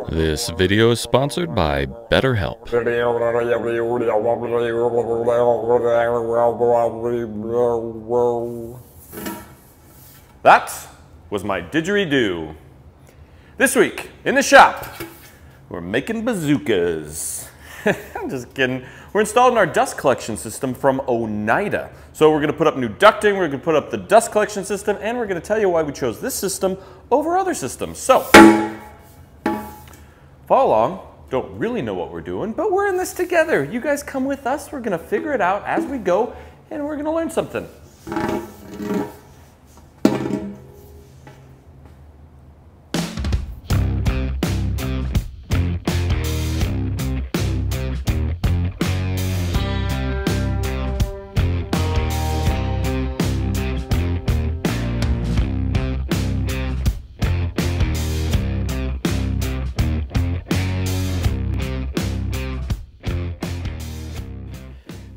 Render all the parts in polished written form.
This video is sponsored by BetterHelp. That was my didgeridoo. This week, in the shop, we're making bazookas. I'm just kidding. We're installing our dust collection system from Oneida. So we're gonna put up new ducting, we're gonna put up the dust collection system, and we're gonna tell you why we chose this system over other systems. So, follow along. Don't really know what we're doing, but we're in this together. You guys come with us. We're gonna figure it out as we go, and we're gonna learn something.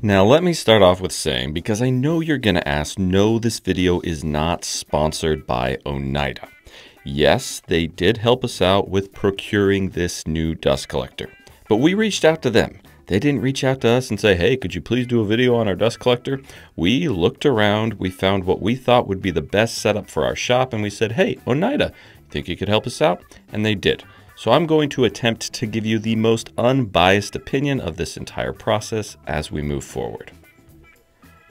Now let me start off with saying, because I know you're going to ask, no, this video is not sponsored by Oneida. Yes, they did help us out with procuring this new dust collector, but we reached out to them. They didn't reach out to us and say, hey, could you please do a video on our dust collector? We looked around, we found what we thought would be the best setup for our shop, and we said, hey, Oneida, think you could help us out? And they did. So I'm going to attempt to give you the most unbiased opinion of this entire process as we move forward.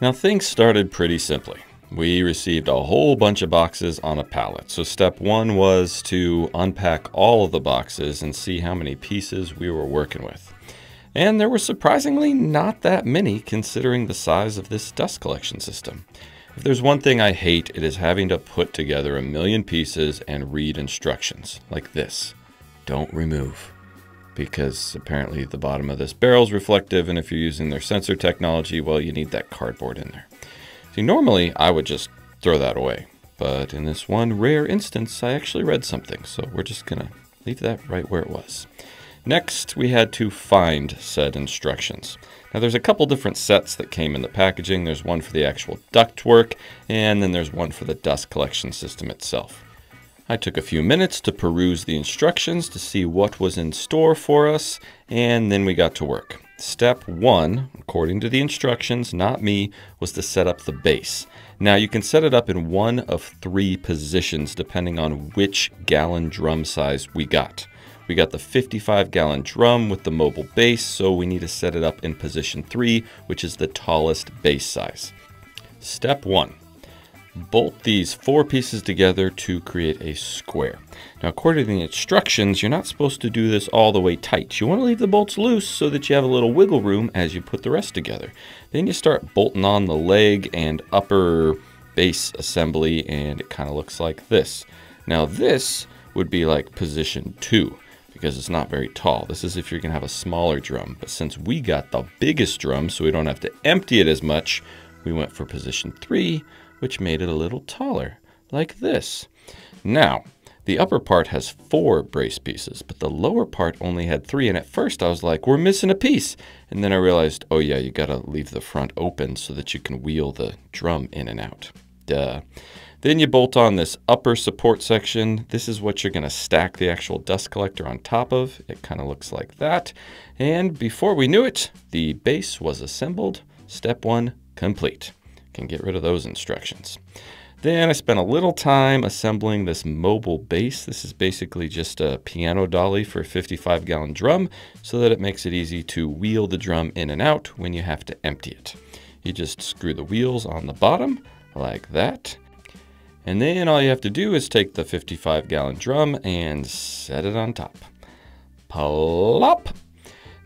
Now things started pretty simply. We received a whole bunch of boxes on a pallet. So step one was to unpack all of the boxes and see how many pieces we were working with. And there were surprisingly not that many considering the size of this dust collection system. If there's one thing I hate, it is having to put together a million pieces and read instructions like this. Don't remove, because apparently the bottom of this barrel is reflective, and if you're using their sensor technology, well, you need that cardboard in there. See, normally I would just throw that away, but in this one rare instance, I actually read something, so we're just gonna leave that right where it was. Next, we had to find said instructions. Now there's a couple different sets that came in the packaging. There's one for the actual ductwork, and then there's one for the dust collection system itself. I took a few minutes to peruse the instructions to see what was in store for us, and then we got to work. Step one, according to the instructions, not me, was to set up the base. Now you can set it up in one of three positions depending on which gallon drum size we got. We got the 55-gallon drum with the mobile base, so we need to set it up in position 3, which is the tallest base size. Step one. Bolt these 4 pieces together to create a square. Now, according to the instructions, you're not supposed to do this all the way tight. You want to leave the bolts loose so that you have a little wiggle room as you put the rest together. Then you start bolting on the leg and upper base assembly, and it kind of looks like this. Now, this would be like position 2 because it's not very tall. This is if you're going to have a smaller drum, but since we got the biggest drum so we don't have to empty it as much, we went for position 3, which made it a little taller, like this. Now, the upper part has 4 brace pieces, but the lower part only had 3, and at first I was like, we're missing a piece. And then I realized, oh yeah, you gotta leave the front open so that you can wheel the drum in and out. Duh. Then you bolt on this upper support section. This is what you're gonna stack the actual dust collector on top of. It kind of looks like that. And before we knew it, the base was assembled. Step 1 complete. Can get rid of those instructions. Then I spent a little time assembling this mobile base. This is basically just a piano dolly for a 55-gallon drum so that it makes it easy to wheel the drum in and out when you have to empty it. You just screw the wheels on the bottom like that. And then all you have to do is take the 55-gallon drum and set it on top. Plop!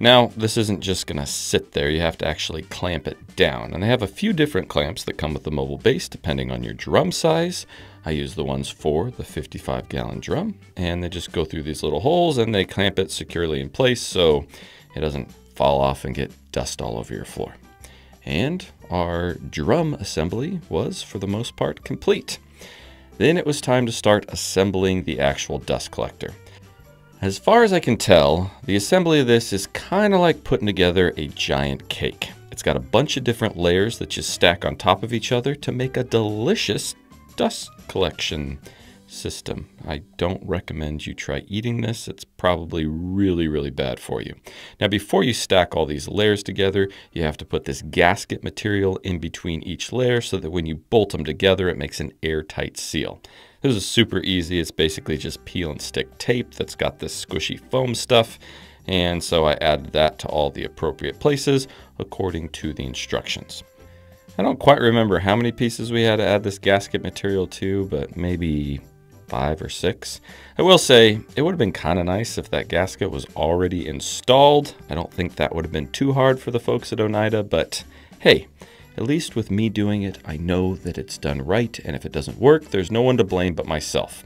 Now, this isn't just going to sit there. You have to actually clamp it down. And they have a few different clamps that come with the mobile base depending on your drum size. I use the ones for the 55-gallon drum. And they just go through these little holes and they clamp it securely in place so it doesn't fall off and get dust all over your floor. And our drum assembly was, for the most part, complete. Then it was time to start assembling the actual dust collector. As far as I can tell, the assembly of this is kind of like putting together a giant cake. It's got a bunch of different layers that you stack on top of each other to make a delicious dust collection system. I don't recommend you try eating this. It's probably really, really bad for you. Now, before you stack all these layers together, you have to put this gasket material in between each layer so that when you bolt them together, it makes an airtight seal. This is super easy. It's basically just peel and stick tape that's got this squishy foam stuff. And so I added that to all the appropriate places according to the instructions. I don't quite remember how many pieces we had to add this gasket material to, but maybe 5 or 6. I will say it would have been kind of nice if that gasket was already installed. I don't think that would have been too hard for the folks at Oneida, but hey, at least with me doing it, I know that it's done right, and if it doesn't work, there's no one to blame but myself.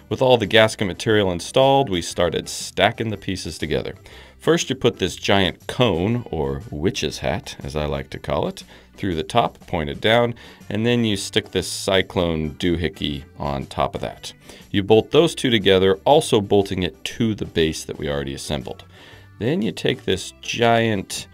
With all the gasket material installed, we started stacking the pieces together. First, you put this giant cone, or witch's hat, as I like to call it, through the top, pointed down, and then you stick this cyclone doohickey on top of that. You bolt those two together, also bolting it to the base that we already assembled. Then you take this giant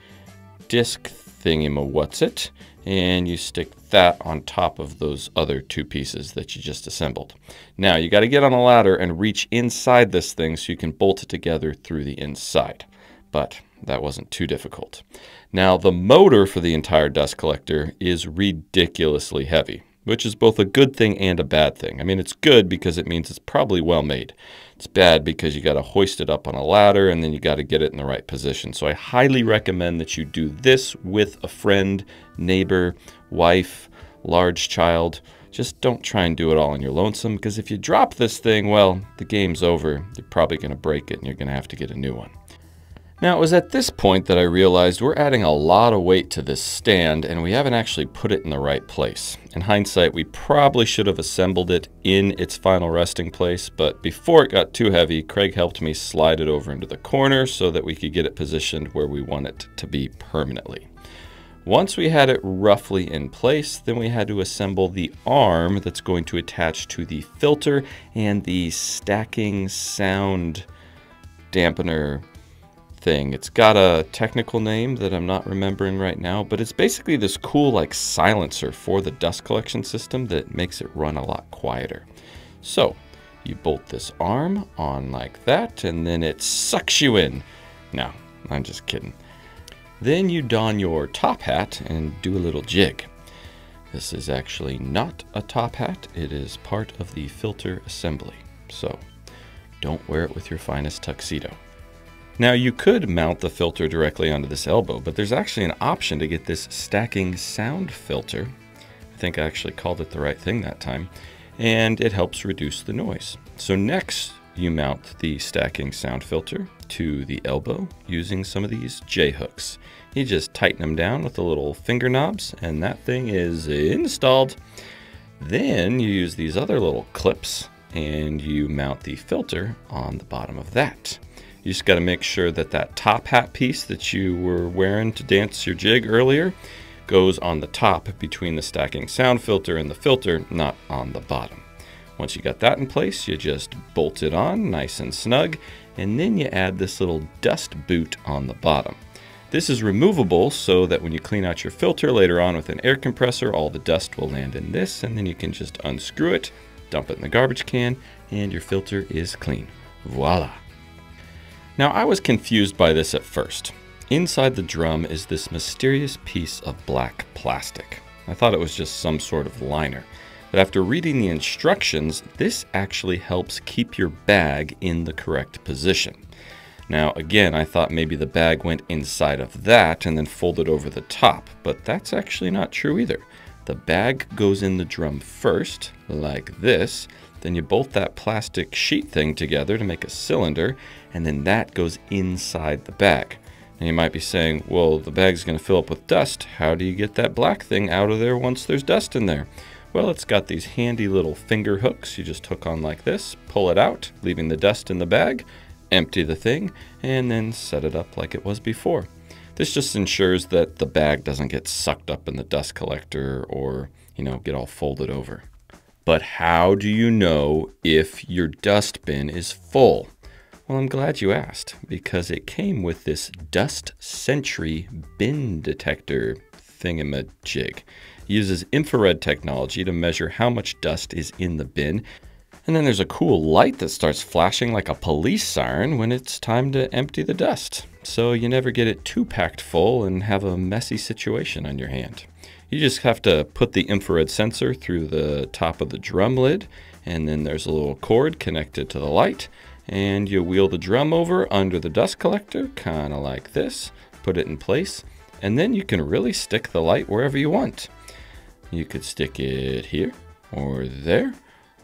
disc thingy-ma-what's-it, and you stick that on top of those other 2 pieces that you just assembled. Now, you got to get on a ladder and reach inside this thing so you can bolt it together through the inside. But that wasn't too difficult. Now, the motor for the entire dust collector is ridiculously heavy, which is both a good thing and a bad thing. I mean, it's good because it means it's probably well made. It's bad because you got to hoist it up on a ladder and then you got to get it in the right position. So I highly recommend that you do this with a friend, neighbor, wife, large child. Just don't try and do it all on your lonesome, because if you drop this thing, well, the game's over. You're probably going to break it and you're going to have to get a new one. Now, it was at this point that I realized we're adding a lot of weight to this stand and we haven't actually put it in the right place. In hindsight, we probably should have assembled it in its final resting place, but before it got too heavy, Craig helped me slide it over into the corner so that we could get it positioned where we want it to be permanently. Once we had it roughly in place, then we had to assemble the arm that's going to attach to the filter and the stacking sound dampener thing. It's got a technical name that I'm not remembering right now, but it's basically this cool like silencer for the dust collection system that makes it run a lot quieter. So you bolt this arm on like that and then it sucks you in. No, I'm just kidding. Then you don your top hat and do a little jig. This is actually not a top hat. It is part of the filter assembly. So don't wear it with your finest tuxedo. Now, you could mount the filter directly onto this elbow, but there's actually an option to get this stacking sound filter. I think I actually called it the right thing that time, and it helps reduce the noise. So next, you mount the stacking sound filter to the elbow using some of these J-hooks. You just tighten them down with the little finger knobs, and that thing is installed. Then you use these other little clips, and you mount the filter on the bottom of that. You just got to make sure that that top hat piece that you were wearing to dance your jig earlier goes on the top between the stacking sound filter and the filter, not on the bottom. Once you got that in place, you just bolt it on nice and snug, and then you add this little dust boot on the bottom. This is removable so that when you clean out your filter later on with an air compressor, all the dust will land in this, and then you can just unscrew it, dump it in the garbage can, and your filter is clean. Voila! Now, I was confused by this at first. Inside the drum is this mysterious piece of black plastic. I thought it was just some sort of liner. But after reading the instructions, this actually helps keep your bag in the correct position. Now, again, I thought maybe the bag went inside of that and then folded over the top, but that's actually not true either. The bag goes in the drum first, like this. Then you bolt that plastic sheet thing together to make a cylinder, and then that goes inside the bag. And you might be saying, well, the bag's going to fill up with dust. How do you get that black thing out of there once there's dust in there? Well, it's got these handy little finger hooks. You just hook on like this, pull it out, leaving the dust in the bag, empty the thing, and then set it up like it was before. This just ensures that the bag doesn't get sucked up in the dust collector or, get all folded over. But how do you know if your dust bin is full? Well, I'm glad you asked, because it came with this Dust Sentry bin detector thingamajig. It uses infrared technology to measure how much dust is in the bin, And then there's a cool light that starts flashing like a police siren when it's time to empty the dust. So you never get it too packed full and have a messy situation on your hand. You just have to put the infrared sensor through the top of the drum lid, and then there's a little cord connected to the light, and you wheel the drum over under the dust collector, kind of like this, put it in place, and then you can really stick the light wherever you want. You could stick it here or there,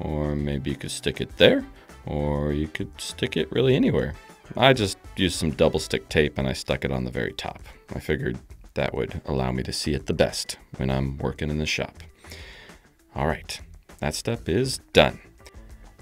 or maybe you could stick it there, or you could stick it really anywhere. I just used some double stick tape and I stuck it on the very top. I figured that would allow me to see it the best when I'm working in the shop. All right, that step is done.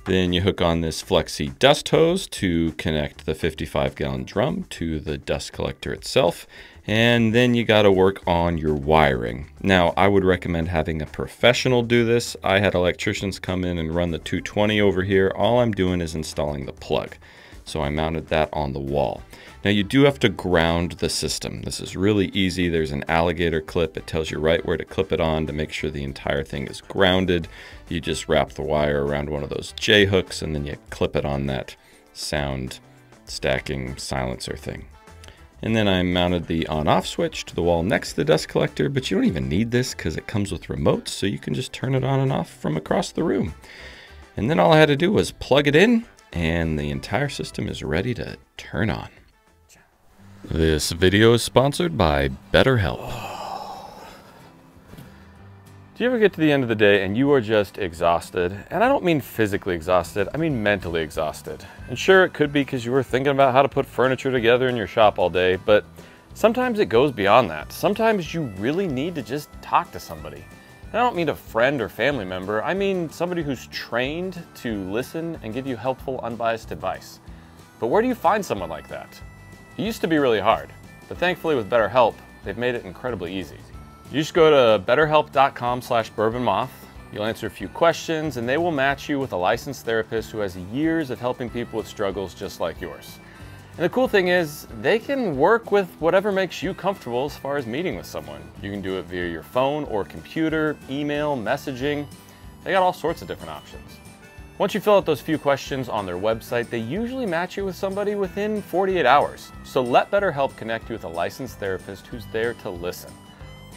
Then you hook on this flexi dust hose to connect the 55-gallon drum to the dust collector itself. And then you got to work on your wiring. Now, I would recommend having a professional do this. I had electricians come in and run the 220 over here. All I'm doing is installing the plug. So I mounted that on the wall. Now you do have to ground the system. This is really easy. There's an alligator clip. It tells you right where to clip it on to make sure the entire thing is grounded. You just wrap the wire around one of those J hooks and then you clip it on that sound stacking silencer thing. And then I mounted the on-off switch to the wall next to the dust collector, but you don't even need this because it comes with remotes, so you can just turn it on and off from across the room. And then all I had to do was plug it in, and the entire system is ready to turn on. This video is sponsored by BetterHelp. Do you ever get to the end of the day and you are just exhausted? And I don't mean physically exhausted, I mean mentally exhausted. And sure, it could be because you were thinking about how to put furniture together in your shop all day, but sometimes it goes beyond that. Sometimes you really need to just talk to somebody. And I don't mean a friend or family member, I mean somebody who's trained to listen and give you helpful, unbiased advice. But where do you find someone like that? It used to be really hard, but thankfully with BetterHelp, they've made it incredibly easy. You just go to betterhelp.com/bourbonmoth. You'll answer a few questions and they will match you with a licensed therapist who has years of helping people with struggles just like yours. And the cool thing is, they can work with whatever makes you comfortable as far as meeting with someone. You can do it via your phone or computer, email, messaging. They got all sorts of different options. Once you fill out those few questions on their website, they usually match you with somebody within 48 hours. So let BetterHelp connect you with a licensed therapist who's there to listen.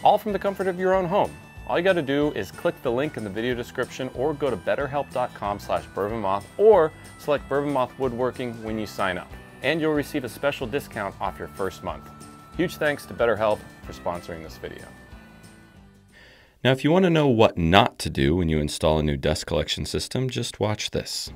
All from the comfort of your own home. All you gotta do is click the link in the video description or go to betterhelp.com/bourbonmoth or select Bourbon Moth Woodworking when you sign up. And you'll receive a special discount off your first month. Huge thanks to BetterHelp for sponsoring this video. Now, if you want to know what not to do when you install a new dust collection system, just watch this.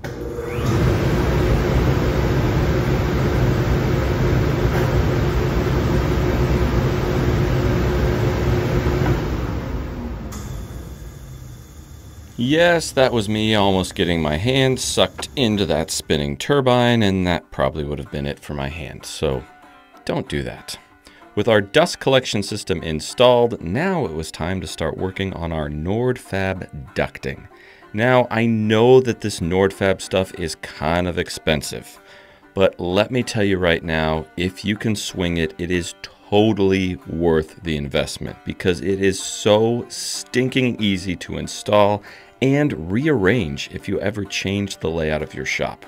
Yes, that was me almost getting my hand sucked into that spinning turbine, and that probably would have been it for my hand, so don't do that. With our dust collection system installed, now it was time to start working on our NordFab ducting. Now, I know that this NordFab stuff is kind of expensive, but let me tell you right now, if you can swing it, it is totally worth the investment because it is so stinking easy to install and rearrange if you ever change the layout of your shop.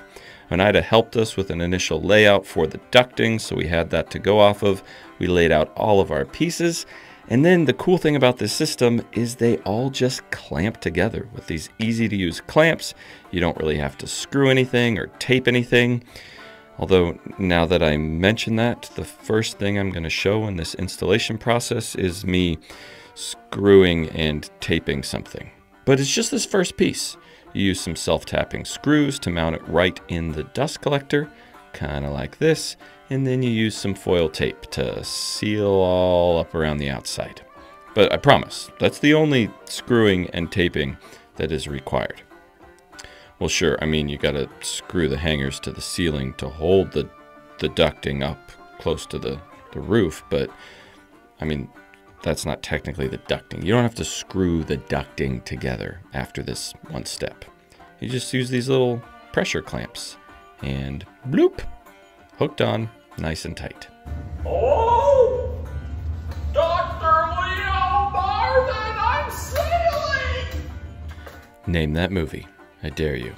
Oneida helped us with an initial layout for the ducting, so we had that to go off of. We laid out all of our pieces, and then the cool thing about this system is they all just clamp together with these easy to use clamps. You don't really have to screw anything or tape anything. Although now that I mention that, the first thing I'm going to show in this installation process is me screwing and taping something. But it's just this first piece. You use some self-tapping screws to mount it right in the dust collector, kind of like this, and then you use some foil tape to seal all up around the outside. But I promise, that's the only screwing and taping that is required. Well, sure, I mean, you gotta screw the hangers to the ceiling to hold the ducting up close to the roof, but I mean, that's not technically the ducting. You don't have to screw the ducting together after this one step. You just use these little pressure clamps and bloop, hooked on nice and tight. Oh, Dr. Leo Bourbon, I'm sailing! Name that movie. I dare you.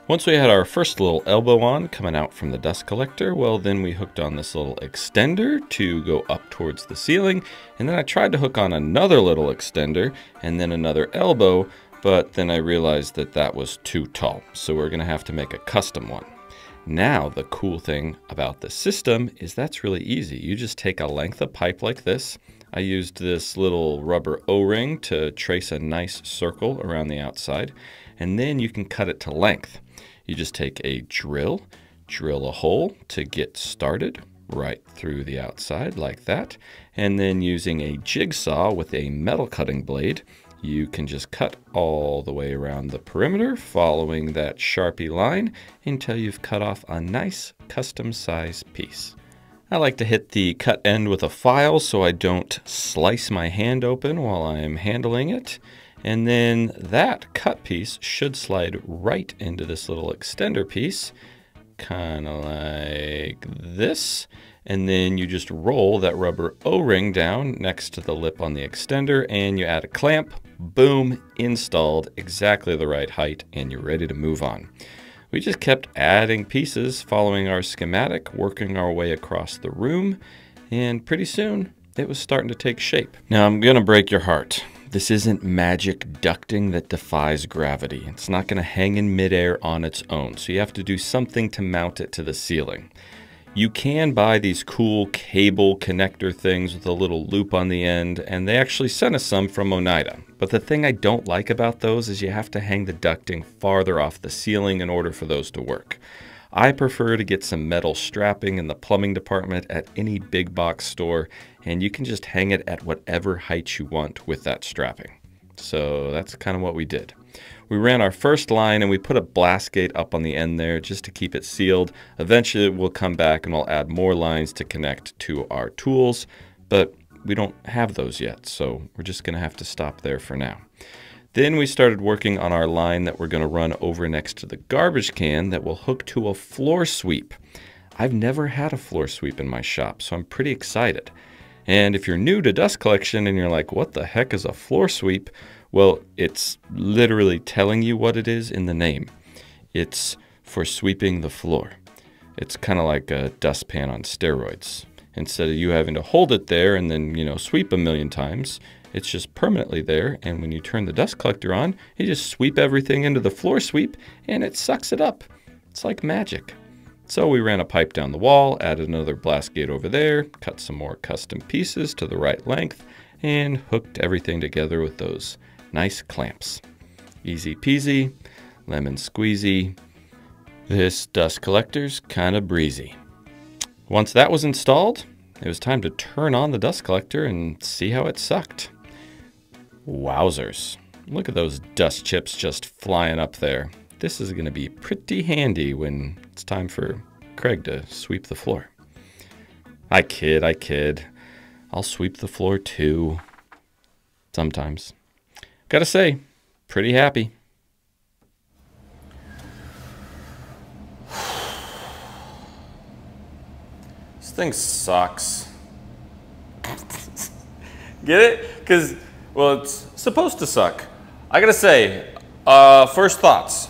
Once we had our first little elbow on coming out from the dust collector, well, then we hooked on this little extender to go up towards the ceiling, and then I tried to hook on another little extender and then another elbow, but then I realized that that was too tall, so we're gonna have to make a custom one. Now, the cool thing about the system is that's really easy. You just take a length of pipe like this. I used this little rubber O-ring to trace a nice circle around the outside, and then you can cut it to length. You just take a drill a hole to get started right through the outside like that, and then using a jigsaw with a metal cutting blade, you can just cut all the way around the perimeter following that Sharpie line until you've cut off a nice custom size piece. I like to hit the cut end with a file so I don't slice my hand open while I'm handling it. And then that cut piece should slide right into this little extender piece, kind of like this. And then you just roll that rubber O-ring down next to the lip on the extender and you add a clamp, boom, installed, exactly the right height, and you're ready to move on. We just kept adding pieces following our schematic, working our way across the room, and pretty soon it was starting to take shape. Now I'm gonna break your heart. This isn't magic ducting that defies gravity. It's not going to hang in midair on its own, so you have to do something to mount it to the ceiling. You can buy these cool cable connector things with a little loop on the end, and they actually sent us some from Oneida. But the thing I don't like about those is you have to hang the ducting farther off the ceiling in order for those to work. I prefer to get some metal strapping in the plumbing department at any big box store, and you can just hang it at whatever height you want with that strapping. So that's kind of what we did. We ran our first line and we put a blast gate up on the end there just to keep it sealed. Eventually we'll come back and we'll add more lines to connect to our tools, but we don't have those yet, so we're just going to have to stop there for now. Then we started working on our line that we're going to run over next to the garbage can that will hook to a floor sweep. I've never had a floor sweep in my shop, so I'm pretty excited. And if you're new to dust collection and you're like, what the heck is a floor sweep? Well, it's literally telling you what it is in the name. It's for sweeping the floor. It's kind of like a dustpan on steroids. Instead of you having to hold it there and then, sweep a million times, it's just permanently there, and when you turn the dust collector on, you just sweep everything into the floor sweep, and it sucks it up. It's like magic. So we ran a pipe down the wall, added another blast gate over there, cut some more custom pieces to the right length, and hooked everything together with those nice clamps. Easy peasy, lemon squeezy. This dust collector's kind of breezy. Once that was installed, it was time to turn on the dust collector and see how it sucked. Wowzers. Look at those dust chips just flying up there. This is going to be pretty handy when it's time for Craig to sweep the floor. I kid. I'll sweep the floor too. Sometimes. Gotta say, pretty happy. This thing sucks. Get it? Because, well, it's supposed to suck. I gotta say, first thoughts,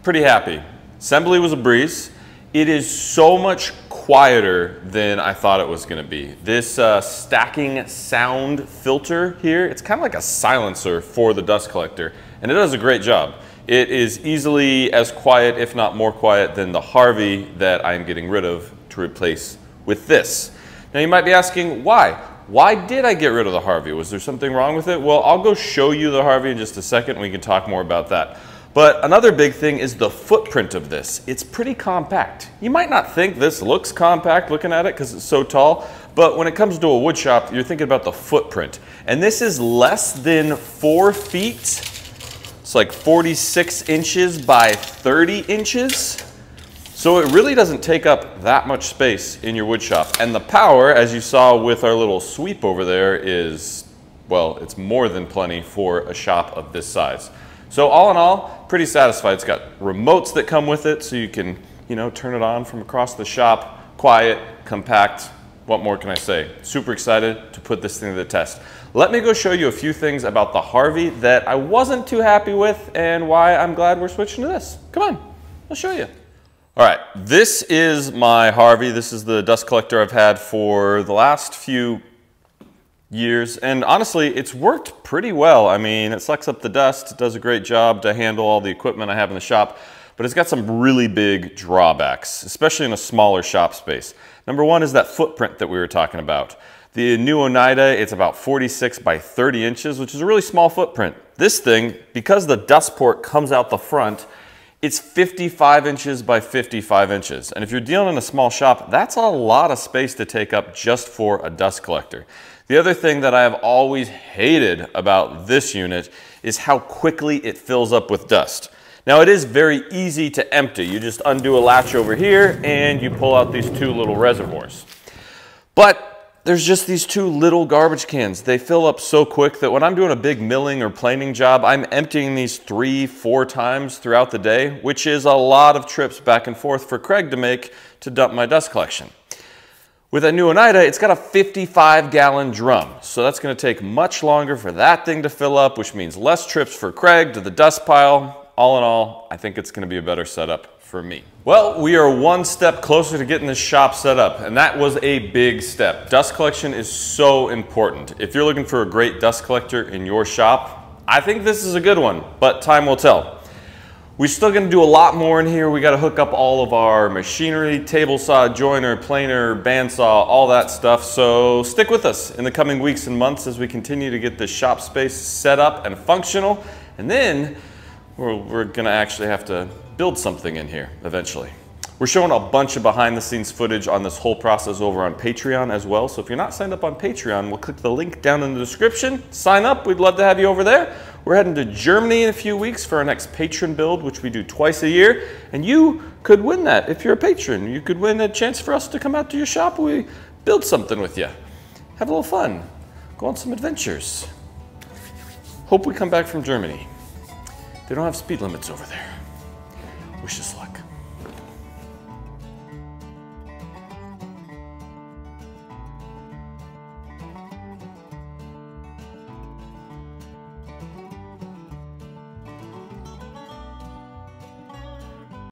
pretty happy. Assembly was a breeze. It is so much quieter than I thought it was gonna be. This stacking sound filter here, it's kind of like a silencer for the dust collector, and it does a great job. It is easily as quiet, if not more quiet, than the Harvey that I'm getting rid of to replace with this. Now you might be asking, why? Why did I get rid of the Harvey? Was there something wrong with it? Well, I'll go show you the Harvey in just a second. We can talk more about that. But another big thing is the footprint of this. It's pretty compact. You might not think this looks compact looking at it because it's so tall, but when it comes to a wood shop, you're thinking about the footprint. And this is less than 4 feet. It's like 46 inches by 30 inches. So it really doesn't take up that much space in your wood shop. And the power, as you saw with our little sweep over there, is, well, it's more than plenty for a shop of this size. So all in all, pretty satisfied. It's got remotes that come with it, so you can, turn it on from across the shop. Quiet, compact. What more can I say? Super excited to put this thing to the test. Let me go show you a few things about the Harvey that I wasn't too happy with and why I'm glad we're switching to this. Come on. I'll show you. All right, this is my Harvey. This is the dust collector I've had for the last few years, and honestly, it's worked pretty well. I mean, it sucks up the dust, it does a great job to handle all the equipment I have in the shop, but it's got some really big drawbacks, especially in a smaller shop space. Number one is that footprint that we were talking about. The new Oneida, it's about 46 by 30 inches, which is a really small footprint. This thing, because the dust port comes out the front, it's 55 inches by 55 inches. And if you're dealing in a small shop, that's a lot of space to take up just for a dust collector. The other thing that I have always hated about this unit is how quickly it fills up with dust. Now it is very easy to empty. You just undo a latch over here and you pull out these two little reservoirs. But there's just these two little garbage cans. They fill up so quick that when I'm doing a big milling or planing job, I'm emptying these 3-4 times throughout the day, which is a lot of trips back and forth for Craig to make to dump my dust collection. With a new Oneida, it's got a 55-gallon drum, so that's gonna take much longer for that thing to fill up, which means less trips for Craig to the dust pile. All in all, I think it's gonna be a better setup for me. Well, we are one step closer to getting this shop set up, and that was a big step. Dust collection is so important. If you're looking for a great dust collector in your shop, I think this is a good one, but time will tell. We're still gonna do a lot more in here. We gotta hook up all of our machinery, table saw, joiner, planer, bandsaw, all that stuff. So stick with us in the coming weeks and months as we continue to get this shop space set up and functional. And then we're gonna actually have to build something in here eventually. We're showing a bunch of behind the scenes footage on this whole process over on Patreon as well. So if you're not signed up on Patreon, we'll click the link down in the description. Sign up, we'd love to have you over there. We're heading to Germany in a few weeks for our next patron build, which we do twice a year. And you could win that if you're a patron. You could win a chance for us to come out to your shop. We build something with you. Have a little fun. Go on some adventures. Hope we come back from Germany. They don't have speed limits over there. Wish us luck.